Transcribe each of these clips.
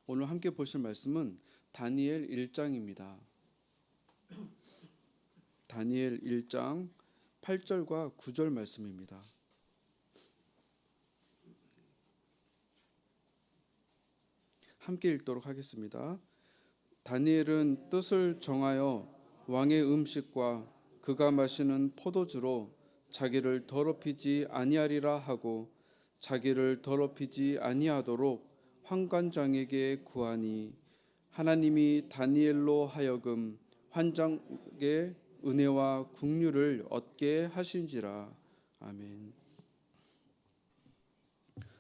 오늘 함께 보실 말씀은 다니엘 1장입니다. 다니엘 1장 8절과 9절 말씀입니다. 함께 읽도록 하겠습니다. 다니엘은 뜻을 정하여 왕의 음식과 그가 마시는 포도주로 자기를 더럽히지 아니하리라 하고 자기를 더럽히지 아니하도록 환관장에게 구하니 하나님이 다니엘로 하여금 환장의 은혜와 국류를 얻게 하신지라. 아멘.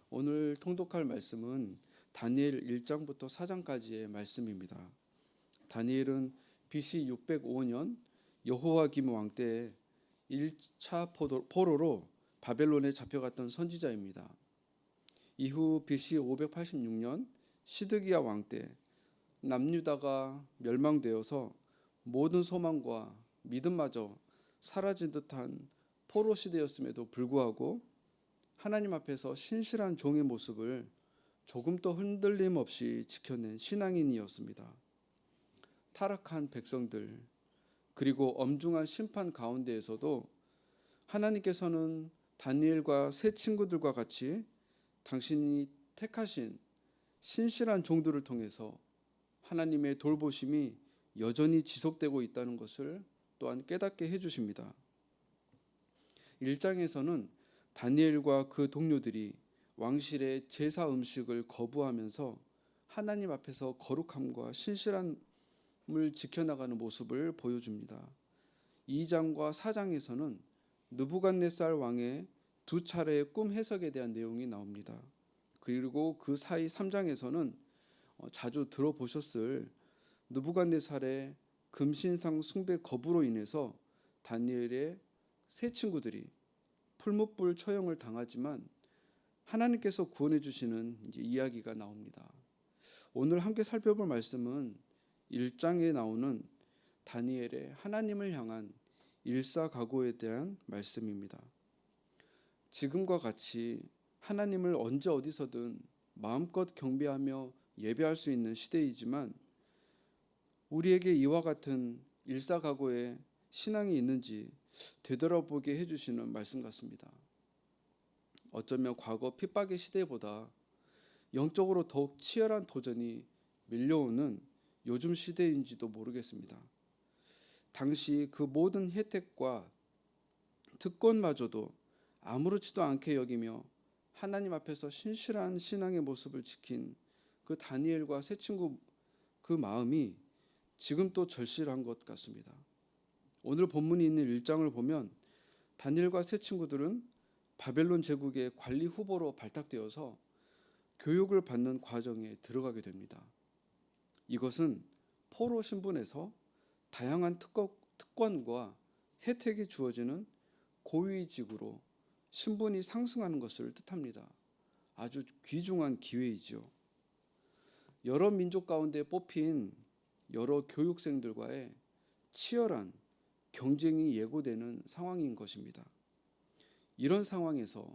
오늘 통독할 말씀은 다니엘 1장부터 4장까지의 말씀입니다. 다니엘은 BC 605년 여호와김 왕 때 1차 포로로 바벨론에 잡혀갔던 선지자입니다. 이후 BC 586년 시드기야 왕 때 남유다가 멸망되어서 모든 소망과 믿음마저 사라진 듯한 포로 시대였음에도 불구하고 하나님 앞에서 신실한 종의 모습을 조금도 흔들림 없이 지켜낸 신앙인이었습니다. 타락한 백성들 그리고 엄중한 심판 가운데에서도 하나님께서는 다니엘과 세 친구들과 같이 당신이 택하신 신실한 종들을 통해서 하나님의 돌보심이 여전히 지속되고 있다는 것을 또한 깨닫게 해주십니다. 1장에서는 다니엘과 그 동료들이 왕실의 제사 음식을 거부하면서 하나님 앞에서 거룩함과 신실함을 지켜나가는 모습을 보여줍니다. 2장과 4장에서는 느부갓네살 왕의 두 차례의 꿈 해석에 대한 내용이 나옵니다. 그리고 그 사이 3장에서는 자주 들어보셨을 느부갓네살의 금신상 숭배 거부로 인해서 다니엘의 세 친구들이 풀무불 처형을 당하지만 하나님께서 구원해 주시는 이야기가 나옵니다. 오늘 함께 살펴볼 말씀은 1장에 나오는 다니엘의 하나님을 향한 일사각오에 대한 말씀입니다. 지금과 같이 하나님을 언제 어디서든 마음껏 경배하며 예배할 수 있는 시대이지만 우리에게 이와 같은 일사각오의 신앙이 있는지 되돌아보게 해주시는 말씀 같습니다. 어쩌면 과거 핍박의 시대보다 영적으로 더욱 치열한 도전이 밀려오는 요즘 시대인지도 모르겠습니다. 당시 그 모든 혜택과 특권마저도 아무렇지도 않게 여기며 하나님 앞에서 신실한 신앙의 모습을 지킨 그 다니엘과 세 친구 그 마음이 지금 또 절실한 것 같습니다. 오늘 본문이 있는 1장을 보면 다니엘과 세 친구들은 바벨론 제국의 관리 후보로 발탁되어서 교육을 받는 과정에 들어가게 됩니다. 이것은 포로 신분에서 다양한 특권과 혜택이 주어지는 고위직으로 신분이 상승하는 것을 뜻합니다. 아주 귀중한 기회이죠. 여러 민족 가운데 뽑힌 여러 교육생들과의 치열한 경쟁이 예고되는 상황인 것입니다. 이런 상황에서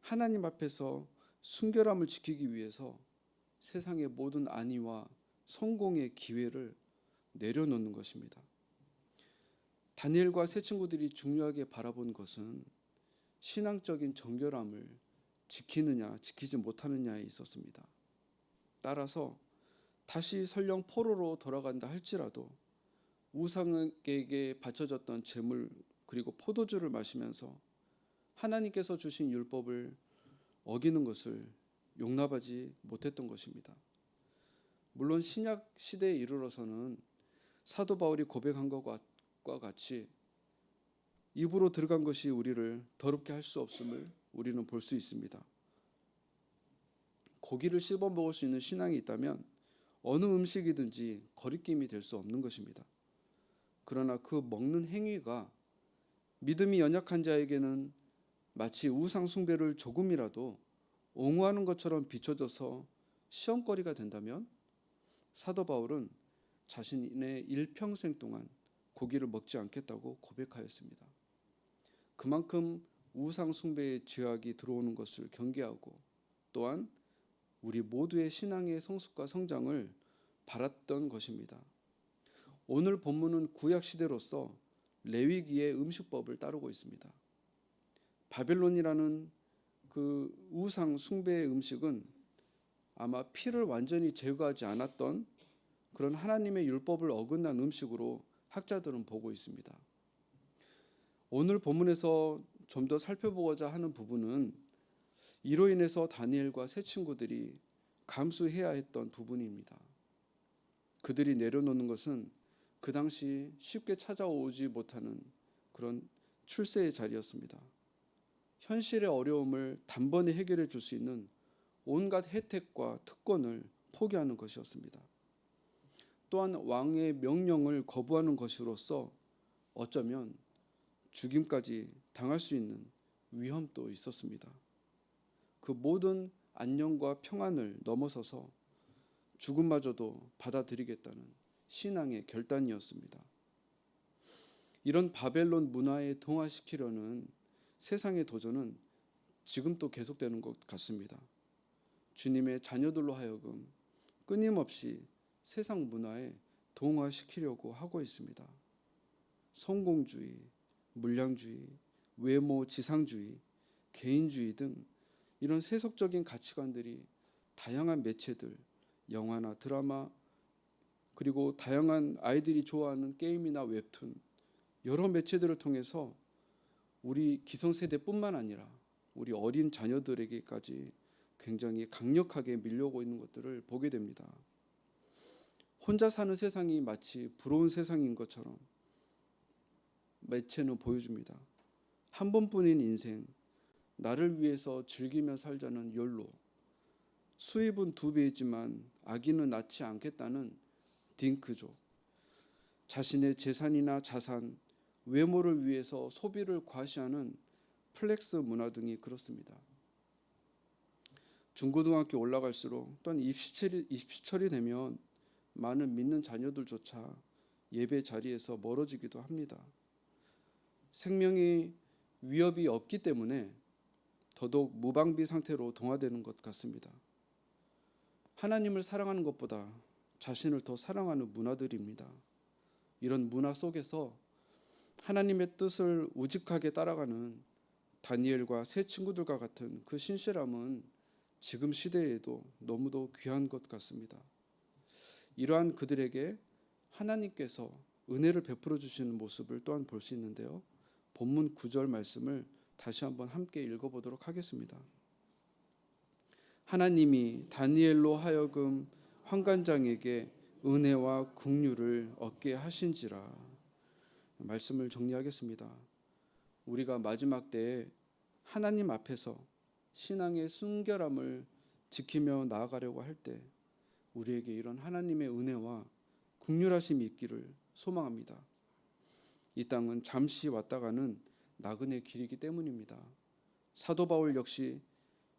하나님 앞에서 순결함을 지키기 위해서 세상의 모든 안위와 성공의 기회를 내려놓는 것입니다. 다니엘과 세 친구들이 중요하게 바라본 것은 신앙적인 정결함을 지키느냐 지키지 못하느냐에 있었습니다. 따라서 다시 설령 포로로 돌아간다 할지라도 우상에게 바쳐졌던 제물 그리고 포도주를 마시면서 하나님께서 주신 율법을 어기는 것을 용납하지 못했던 것입니다. 물론 신약 시대에 이르러서는 사도 바울이 고백한 것과 같이 입으로 들어간 것이 우리를 더럽게 할 수 없음을 우리는 볼 수 있습니다. 고기를 씹어 먹을 수 있는 신앙이 있다면 어느 음식이든지 거리낌이 될 수 없는 것입니다. 그러나 그 먹는 행위가 믿음이 연약한 자에게는 마치 우상 숭배를 조금이라도 옹호하는 것처럼 비춰져서 시험거리가 된다면 사도 바울은 자신의 일평생 동안 고기를 먹지 않겠다고 고백하였습니다. 그만큼 우상 숭배의 죄악이 들어오는 것을 경계하고 또한 우리 모두의 신앙의 성숙과 성장을 바랐던 것입니다. 오늘 본문은 구약 시대로서 레위기의 음식법을 따르고 있습니다. 바벨론이라는 그 우상 숭배의 음식은 아마 피를 완전히 제거하지 않았던 그런 하나님의 율법을 어긋난 음식으로 학자들은 보고 있습니다. 오늘 본문에서 좀 더 살펴보고자 하는 부분은 이로 인해서 다니엘과 세 친구들이 감수해야 했던 부분입니다. 그들이 내려놓는 것은 그 당시 쉽게 찾아오지 못하는 그런 출세의 자리였습니다. 현실의 어려움을 단번에 해결해 줄 수 있는 온갖 혜택과 특권을 포기하는 것이었습니다. 또한 왕의 명령을 거부하는 것으로서 어쩌면 죽임까지 당할 수 있는 위험도 있었습니다. 그 모든 안녕과 평안을 넘어서서 죽음마저도 받아들이겠다는 신앙의 결단이었습니다. 이런 바벨론 문화에 동화시키려는 세상의 도전은 지금 또 계속되는 것 같습니다. 주님의 자녀들로 하여금 끊임없이 세상 문화에 동화시키려고 하고 있습니다. 성공주의, 물량주의, 외모 지상주의, 개인주의 등 이런 세속적인 가치관들이 다양한 매체들, 영화나 드라마, 그리고 다양한 아이들이 좋아하는 게임이나 웹툰, 여러 매체들을 통해서 우리 기성세대뿐만 아니라 우리 어린 자녀들에게까지 굉장히 강력하게 밀려오고 있는 것들을 보게 됩니다. 혼자 사는 세상이 마치 부러운 세상인 것처럼 매체는 보여줍니다. 한 번뿐인 인생, 나를 위해서 즐기며 살자는 욜로, 수입은 2배이지만 아기는 낳지 않겠다는 딩크족, 자신의 재산이나 자산, 외모를 위해서 소비를 과시하는 플렉스 문화 등이 그렇습니다. 중고등학교 올라갈수록 또한 입시철이 되면 많은 믿는 자녀들조차 예배 자리에서 멀어지기도 합니다. 생명이 위협이 없기 때문에 더더욱 무방비 상태로 동화되는 것 같습니다. 하나님을 사랑하는 것보다 자신을 더 사랑하는 문화들입니다. 이런 문화 속에서 하나님의 뜻을 우직하게 따라가는 다니엘과 세 친구들과 같은 그 신실함은 지금 시대에도 너무도 귀한 것 같습니다. 이러한 그들에게 하나님께서 은혜를 베풀어 주시는 모습을 또한 볼 수 있는데요. 본문 9절 말씀을 다시 한번 함께 읽어보도록 하겠습니다. 하나님이 다니엘로 하여금 환관장에게 은혜와 긍휼을 얻게 하신지라. 말씀을 정리하겠습니다. 우리가 마지막 때에 하나님 앞에서 신앙의 순결함을 지키며 나아가려고 할 때 우리에게 이런 하나님의 은혜와 긍휼하심이 있기를 소망합니다. 이 땅은 잠시 왔다가는 나그네 길이기 때문입니다. 사도 바울 역시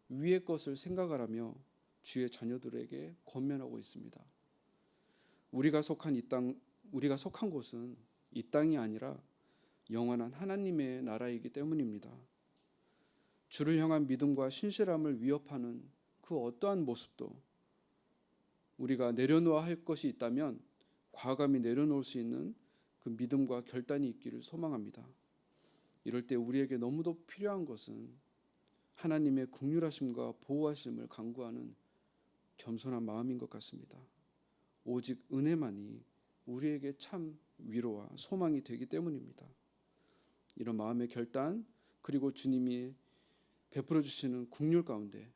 위의 것을 생각하라며 주의 자녀들에게 권면하고 있습니다. 우리가 속한 곳은 이 땅이 아니라 영원한 하나님의 나라이기 때문입니다. 주를 향한 믿음과 신실함을 위협하는 그 어떠한 모습도 우리가 내려놓아야 할 것이 있다면 과감히 내려놓을 수 있는 그 믿음과 결단이 있기를 소망합니다. 이럴 때 우리에게 너무도 필요한 것은 하나님의 긍휼하심과 보호하심을 간구하는 겸손한 마음인 것 같습니다. 오직 은혜만이 우리에게 참 위로와 소망이 되기 때문입니다. 이런 마음의 결단, 그리고 주님이 베풀어 주시는 긍휼 가운데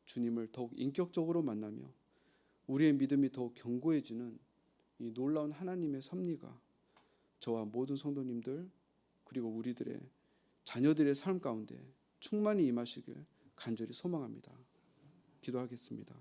주님을 더욱 인격적으로 만나며 우리의 믿음이 더욱 견고해지는 이 놀라운 하나님의 섭리가 저와 모든 성도님들 그리고 우리들의 자녀들의 삶 가운데 충만히 임하시길 간절히 소망합니다. 기도하겠습니다.